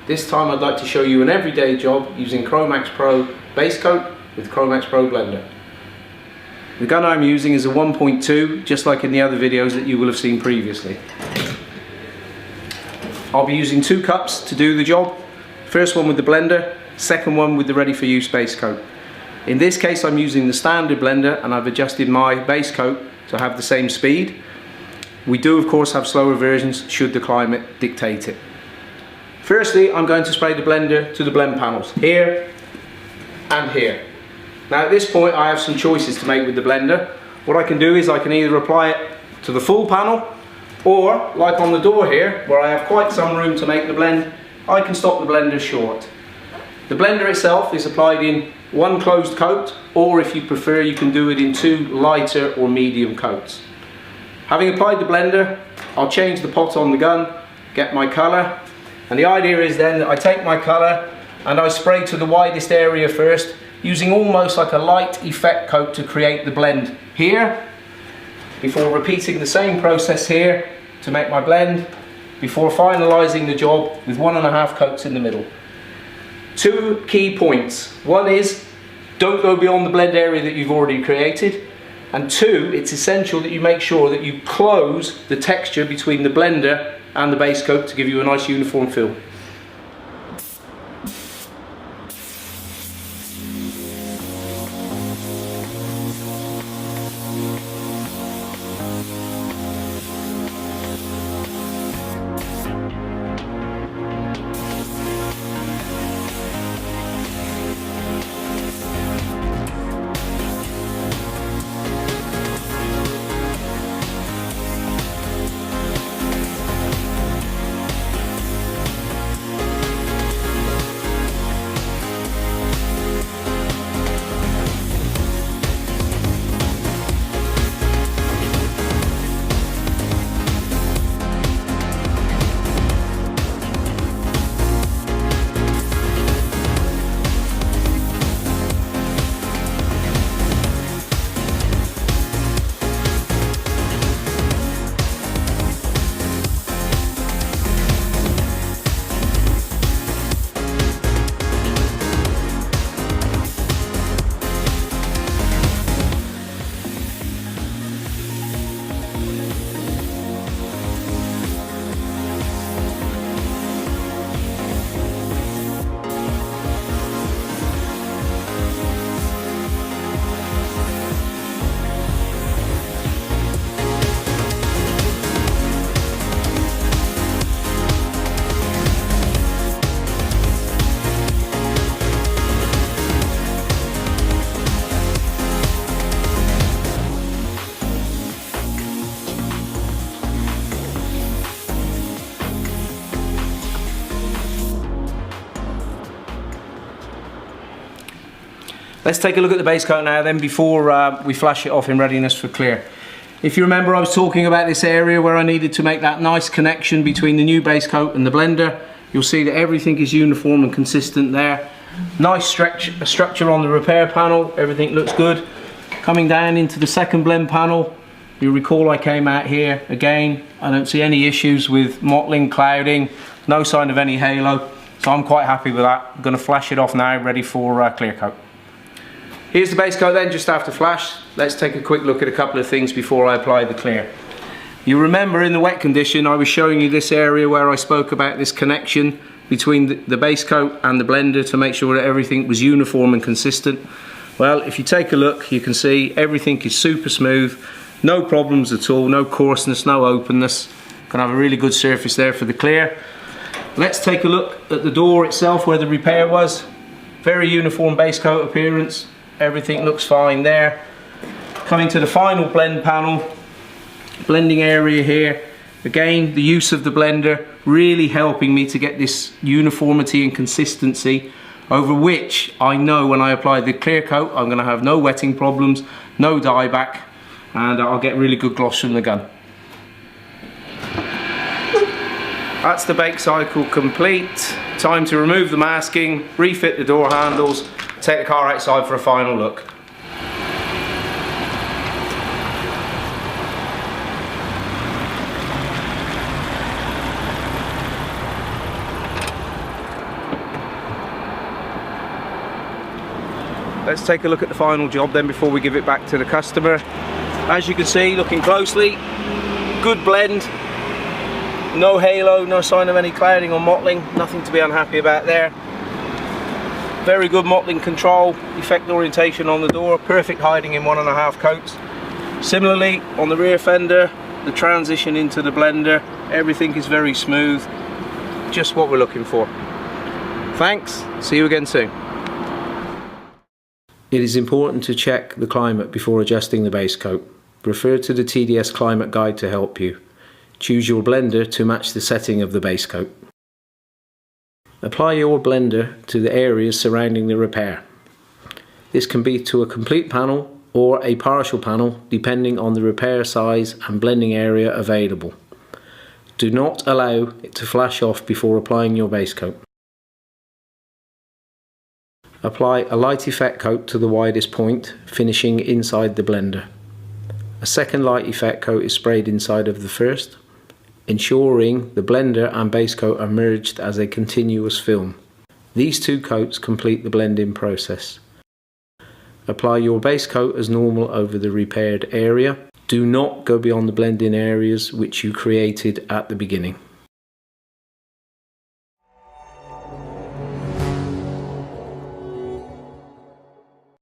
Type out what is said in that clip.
This time I'd like to show you an everyday job using Cromax Pro base coat with Cromax Pro blender. The gun I'm using is a 1.2, just like in the other videos that you will have seen previously. I'll be using 2 cups to do the job. First one with the blender, second one with the ready for use base coat. In this case I'm using the standard blender and I've adjusted my base coat to have the same speed. We do of course have slower versions should the climate dictate it. Firstly, I'm going to spray the blender to the blend panels, here and here. Now at this point I have some choices to make with the blender. What I can do is I can either apply it to the full panel, or like on the door here, where I have quite some room to make the blend, I can stop the blender short. The blender itself is applied in 1 closed coat, or if you prefer you can do it in 2 lighter or medium coats. Having applied the blender, I'll change the pot on the gun, get my colour, and the idea is then that I take my colour and I spray to the widest area first, using almost like a light effect coat to create the blend here, before repeating the same process here to make my blend, before finalising the job with 1.5 coats in the middle. 2 key points. One is, don't go beyond the blend area that you've already created. And 2, it's essential that you make sure that you close the texture between the blender and the base coat to give you a nice uniform feel. Let's take a look at the base coat now then before we flash it off in readiness for clear. If you remember, I was talking about this area where I needed to make that nice connection between the new base coat and the blender. You'll see that everything is uniform and consistent there. Nice structure on the repair panel, everything looks good. Coming down into the second blend panel, you'll recall I came out here again. I don't see any issues with mottling, clouding, no sign of any halo. So I'm quite happy with that. I'm going to flash it off now, ready for clear coat. Here's the base coat then, just after flash. Let's take a quick look at a couple of things before I apply the clear. You remember in the wet condition I was showing you this area where I spoke about this connection between the base coat and the blender to make sure that everything was uniform and consistent. Well, if you take a look, you can see everything is super smooth, no problems at all, no coarseness, no openness. Can have a really good surface there for the clear. Let's take a look at the door itself where the repair was. Very uniform base coat appearance. Everything looks fine there. Coming to the final blend panel, blending area here. Again, the use of the blender really helping me to get this uniformity and consistency, over which I know when I apply the clear coat I'm going to have no wetting problems, no dieback, and I'll get really good gloss from the gun. That's the bake cycle complete. Time to remove the masking, refit the door handles, take the car outside for a final look. let's take a look at the final job then before we give it back to the customer. As you can see, looking closely, good blend, no halo, no sign of any clouding or mottling, nothing to be unhappy about there. Very good mottling control, effect orientation on the door, perfect hiding in 1.5 coats. Similarly on the rear fender, the transition into the blender, everything is very smooth, just what we're looking for. Thanks, see you again soon. It is important to check the climate before adjusting the base coat. Refer to the TDS Climate Guide to help you. Choose your blender to match the setting of the base coat. Apply your blender to the areas surrounding the repair. This can be to a complete panel or a partial panel depending on the repair size and blending area available. Do not allow it to flash off before applying your base coat. Apply a light effect coat to the widest point, finishing inside the blender. A second light effect coat is sprayed inside of the first, ensuring the blender and base coat are merged as a continuous film. These two coats complete the blending process. Apply your base coat as normal over the repaired area. Do not go beyond the blending areas which you created at the beginning.